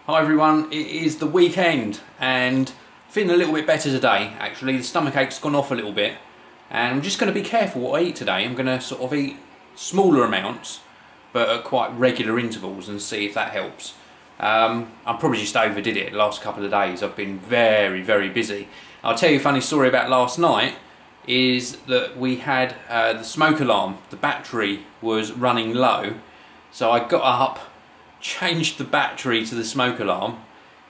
Hi everyone, it is the weekend and feeling a little bit better today actually. The stomach ache's gone off a little bit and I'm just going to be careful what I eat today. I'm going to sort of eat smaller amounts but at quite regular intervals and see if that helps. I probably just overdid it the last couple of days. I've been very busy. I'll tell you a funny story about last night is that we had the smoke alarm. The battery was running low, so I got up, changed the battery to the smoke alarm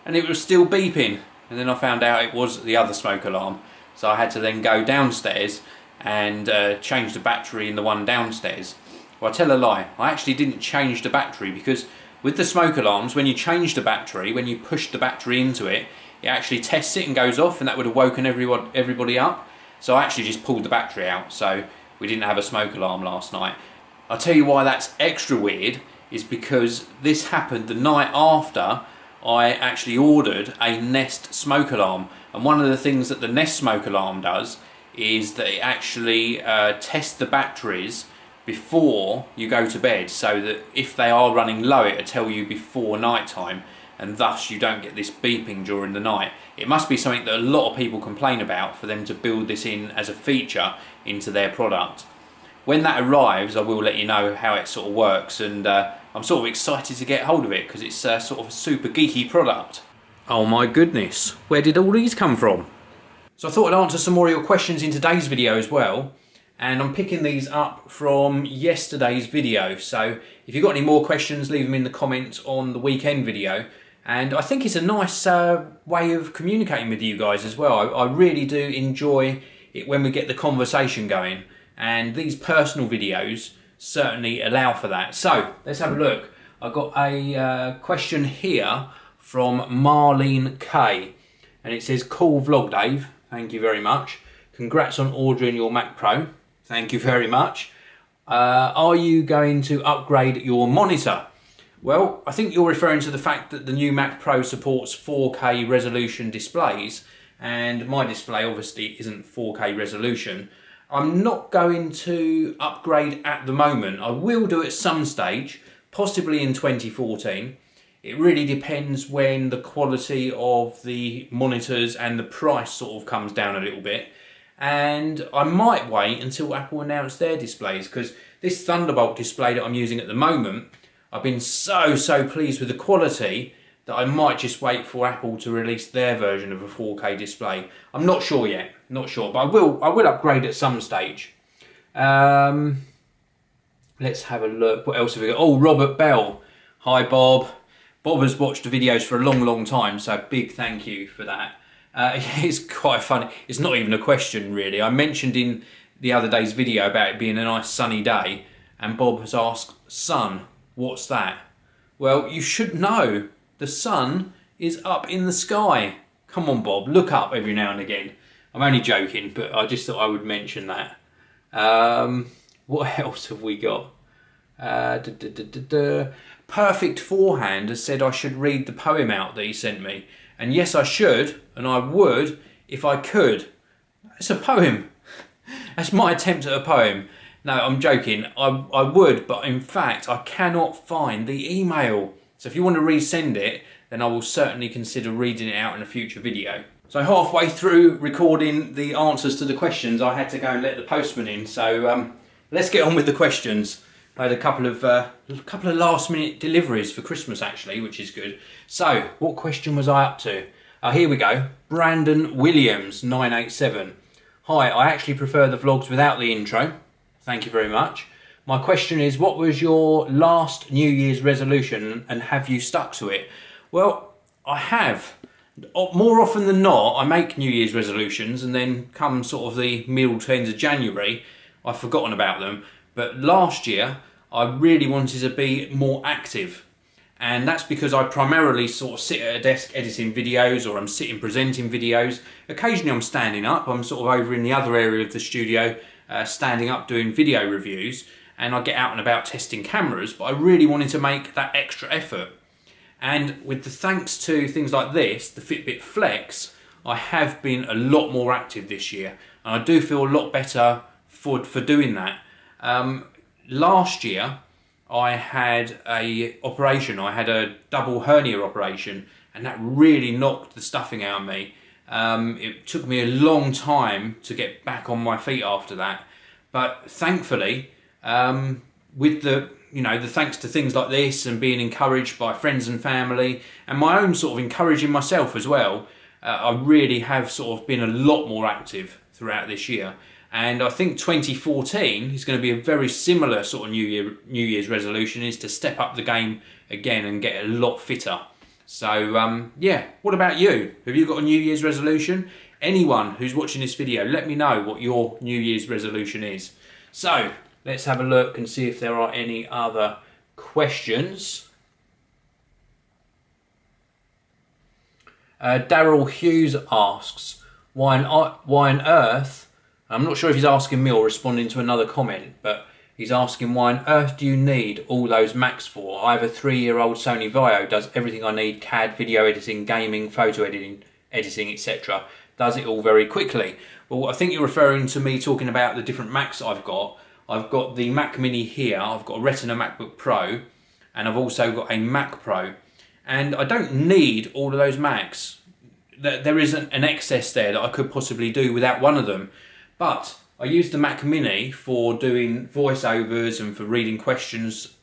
and it was still beeping, and then I found out it was the other smoke alarm, so I had to then go downstairs and change the battery in the one downstairs. Well, I tell a lie, I actually didn't change the battery, because with the smoke alarms, when you change the battery, when you push the battery into it, it actually tests it and goes off, and that would have woken everybody up. So I actually just pulled the battery out, so we didn't have a smoke alarm last night. I'll tell you why that's extra weird is because this happened the night after I actually ordered a Nest smoke alarm, and one of the things that the Nest smoke alarm does is that it actually tests the batteries before you go to bed, so that if they are running low it'll tell you before night time, and thus you don't get this beeping during the night. It must be something that a lot of people complain about, for them to build this in as a feature into their product. When that arrives I will let you know how it sort of works, and I'm sort of excited to get hold of it because it's sort of a super geeky product. Oh my goodness, where did all these come from? So I thought I'd answer some more of your questions in today's video as well, and I'm picking these up from yesterday's video. So if you've got any more questions, leave them in the comments on the weekend video. And I think it's a nice way of communicating with you guys as well. I really do enjoy it when we get the conversation going, and these personal videos certainly allow for that. So let's have a look. I've got a question here from Marlene K, and it says, "Cool vlog, Dave. Thank you very much. Congrats on ordering your Mac Pro." Thank you very much. Are you going to upgrade your monitor? Well, I think you're referring to the fact that the new Mac Pro supports 4K resolution displays, and my display obviously isn't 4K resolution. I'm not going to upgrade at the moment. I will do at some stage, possibly in 2014. It really depends when the quality of the monitors and the price sort of comes down a little bit. And I might wait until Apple announce their displays, because this Thunderbolt display that I'm using at the moment, I've been so pleased with the quality that I might just wait for Apple to release their version of a 4K display. I'm not sure yet, not sure, but I will upgrade at some stage. Let's have a look. What else have we got? Oh, Robert Bell. Hi, Bob. Bob has watched the videos for a long time, so big thank you for that. It's quite funny. It's not even a question, really. I mentioned in the other day's video about it being a nice sunny day, and Bob has asked, "Sun, what's that?" Well, you should know. The sun is up in the sky. Come on, Bob, look up every now and again. I'm only joking, but I just thought I would mention that. What else have we got? Perfect Forehand has said I should read the poem out that he sent me. And yes, I should, and I would if I could. It's a poem. That's my attempt at a poem. No, I'm joking. I would, but in fact, I cannot find the email. So if you want to resend it, then I will certainly consider reading it out in a future video. So halfway through recording the answers to the questions, I had to go and let the postman in. So let's get on with the questions. I had a couple of last-minute deliveries for Christmas actually, which is good. So what question was I up to? Here we go. Brandon Williams 987. Hi, I actually prefer the vlogs without the intro. Thank you very much. My question is, what was your last New Year's resolution and have you stuck to it? Well, I have. More often than not, I make New Year's resolutions and then come sort of the middle to end of January, I've forgotten about them. But last year, I really wanted to be more active. And that's because I primarily sort of sit at a desk editing videos, or I'm sitting presenting videos. Occasionally I'm standing up. I'm sort of over in the other area of the studio, standing up doing video reviews. And I get out and about testing cameras, but I really wanted to make that extra effort. And with the thanks to things like this, the Fitbit Flex, I have been a lot more active this year. And I do feel a lot better for doing that. Last year, I had a operation. I had a double hernia operation, and that really knocked the stuffing out of me. It took me a long time to get back on my feet after that, but thankfully, with the thanks to things like this and being encouraged by friends and family and my own sort of encouraging myself as well, I really have sort of been a lot more active throughout this year. And I think 2014 is going to be a very similar sort of New Year's resolution, is to step up the game again and get a lot fitter. So yeah, what about you? Have you got a New Year's resolution? Anyone who's watching this video, let me know what your New Year's resolution is. So let's have a look and see if there are any other questions. Daryl Hughes asks, why on earth, I'm not sure if he's asking me or responding to another comment, but he's asking, why on earth do you need all those Macs for? I have a 3-year-old Sony Vaio, does everything I need: CAD, video editing, gaming, photo editing, etc. Does it all very quickly. Well, I think you're referring to me talking about the different Macs I've got. I've got the Mac Mini here, I've got a Retina MacBook Pro, and I've also got a Mac Pro. And I don't need all of those Macs. There isn't an excess there that I could possibly do without one of them. But I use the Mac Mini for doing voiceovers and for reading questions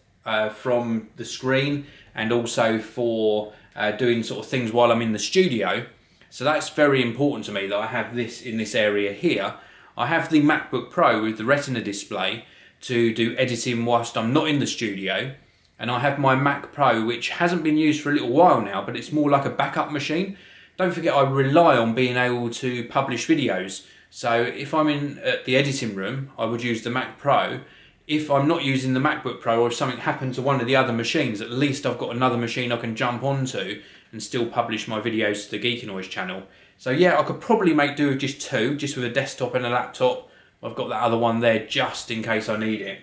from the screen, and also for doing sort of things while I'm in the studio. So that's very important to me that I have this in this area here. I have the MacBook Pro with the Retina display to do editing whilst I'm not in the studio. And I have my Mac Pro, which hasn't been used for a little while now, but it's more like a backup machine. Don't forget, I rely on being able to publish videos. So if I'm in the editing room, I would use the Mac Pro. If I'm not using the MacBook Pro, or if something happened to one of the other machines, at least I've got another machine I can jump onto and still publish my videos to the Geekanoids channel. So yeah, I could probably make do with just two, just with a desktop and a laptop. I've got that other one there just in case I need it.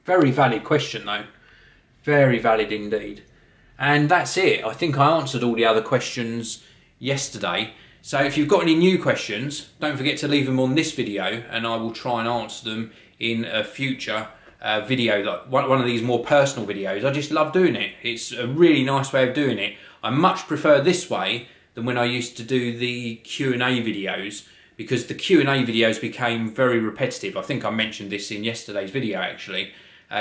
Very valid question though. Very valid indeed. And that's it. I think I answered all the other questions yesterday. So if you've got any new questions, don't forget to leave them on this video, and I will try and answer them in a future video, like one of these more personal videos. I just love doing it. It's a really nice way of doing it. I much prefer this way than when I used to do the Q&A videos, because the Q&A videos became very repetitive. I think I mentioned this in yesterday's video actually.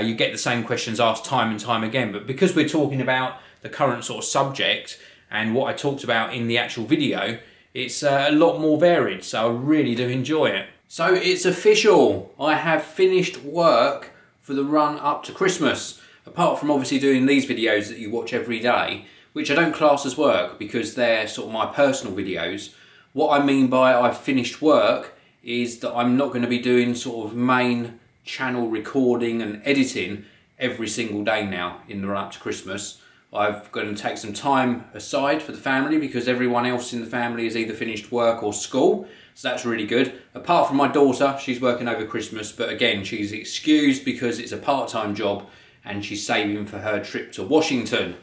You get the same questions asked time and time again, but because we're talking about the current sort of subject and what I talked about in the actual video, it's a lot more varied, so I really do enjoy it. So it's official, I have finished work for the run up to Christmas. Apart from obviously doing these videos that you watch every day, which I don't class as work because they're sort of my personal videos. What I mean by I've finished work is that I'm not going to be doing sort of main channel recording and editing every single day now in the run up to Christmas. I've got to take some time aside for the family because everyone else in the family has either finished work or school, so that's really good. Apart from my daughter, she's working over Christmas, but again, she's excused because it's a part-time job and she's saving for her trip to Washington.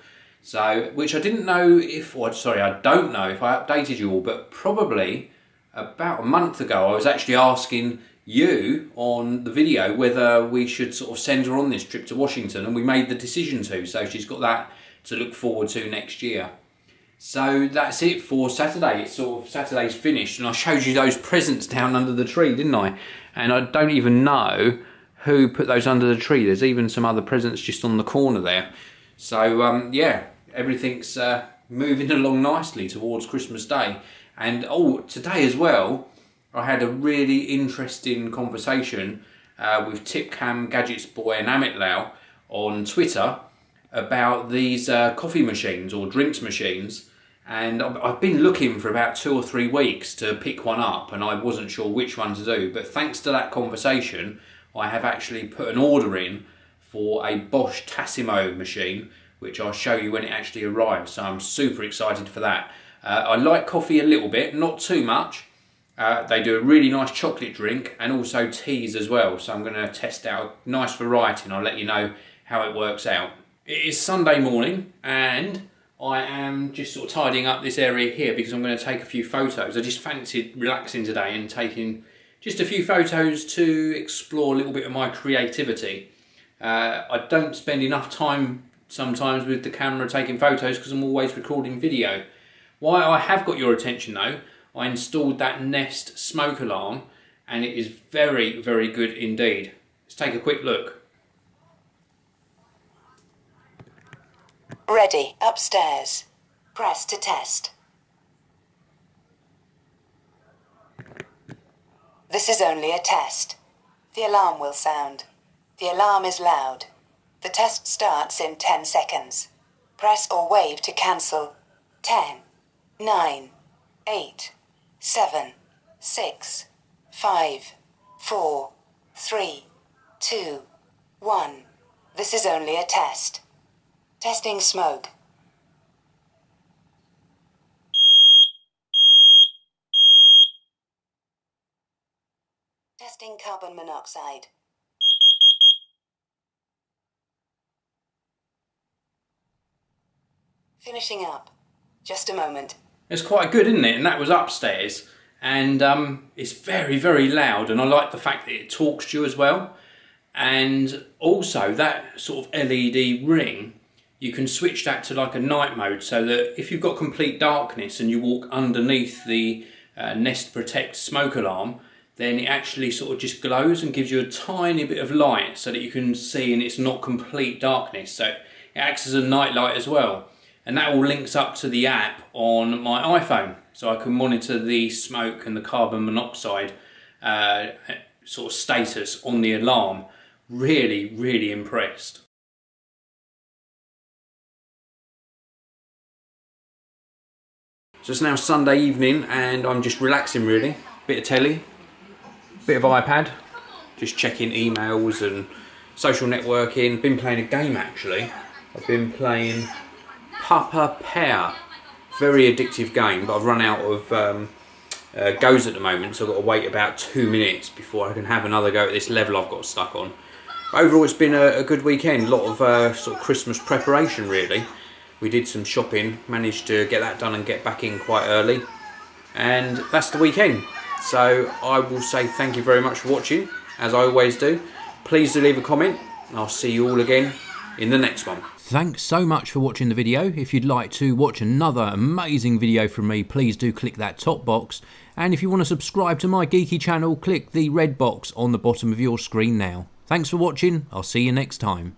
So, which I didn't know if, or sorry, I don't know if I updated you all, but probably about a month ago I was actually asking you on the video whether we should sort of send her on this trip to Washington, and we made the decision to, so she's got that to look forward to next year. So that's it for Saturday. It's sort of Saturday's finished, and I showed you those presents down under the tree, didn't I? And I don't even know who put those under the tree. There's even some other presents just on the corner there. So yeah, everything's moving along nicely towards Christmas Day. And oh, today as well, I had a really interesting conversation with Tipcam Gadgets Boy and Amit Lau on Twitter about these coffee machines or drinks machines, and I've been looking for about 2 or 3 weeks to pick one up, and I wasn't sure which one to do, but thanks to that conversation I have actually put an order in for a Bosch Tassimo machine, which I'll show you when it actually arrives, so I'm super excited for that. I like coffee a little bit, not too much. They do a really nice chocolate drink and also teas as well, so I'm going to test out a nice variety and I'll let you know how it works out. It is Sunday morning and I am just sort of tidying up this area here because I'm going to take a few photos. I just fancied relaxing today and taking just a few photos to explore a little bit of my creativity. I don't spend enough time sometimes with the camera taking photos because I'm always recording video. Why I have got your attention though, I installed that Nest smoke alarm and it is very, very good indeed. Let's take a quick look. Ready, upstairs. Press to test. This is only a test. The alarm will sound. The alarm is loud. The test starts in 10 seconds. Press or wave to cancel. 10, 9, 8, 7, 6, 5, 4, 3, 2, 1. This is only a test. Testing smoke. Testing carbon monoxide. Finishing up. Just a moment. It's quite good, isn't it? And that was upstairs. And it's very, very loud. And I like the fact that it talks to you as well. And also that sort of LED ring, you can switch that to like a night mode so that if you've got complete darkness and you walk underneath the Nest Protect smoke alarm, then it actually sort of just glows and gives you a tiny bit of light so that you can see and it's not complete darkness. So it acts as a night light as well. And that all links up to the app on my iPhone. So I can monitor the smoke and the carbon monoxide sort of status on the alarm. Really, really impressed. So it's now Sunday evening and I'm just relaxing really. Bit of telly, bit of iPad, just checking emails and social networking. Been playing a game actually. I've been playing Papa Pear. Very addictive game, but I've run out of goes at the moment, so I've got to wait about 2 minutes before I can have another go at this level I've got stuck on. But overall it's been a good weekend, a lot of sort of Christmas preparation really. We did some shopping, managed to get that done and get back in quite early. And that's the weekend. So I will say thank you very much for watching, as I always do. Please do leave a comment, and I'll see you all again in the next one. Thanks so much for watching the video. If you'd like to watch another amazing video from me, please do click that top box. And if you want to subscribe to my geeky channel, click the red box on the bottom of your screen now. Thanks for watching. I'll see you next time.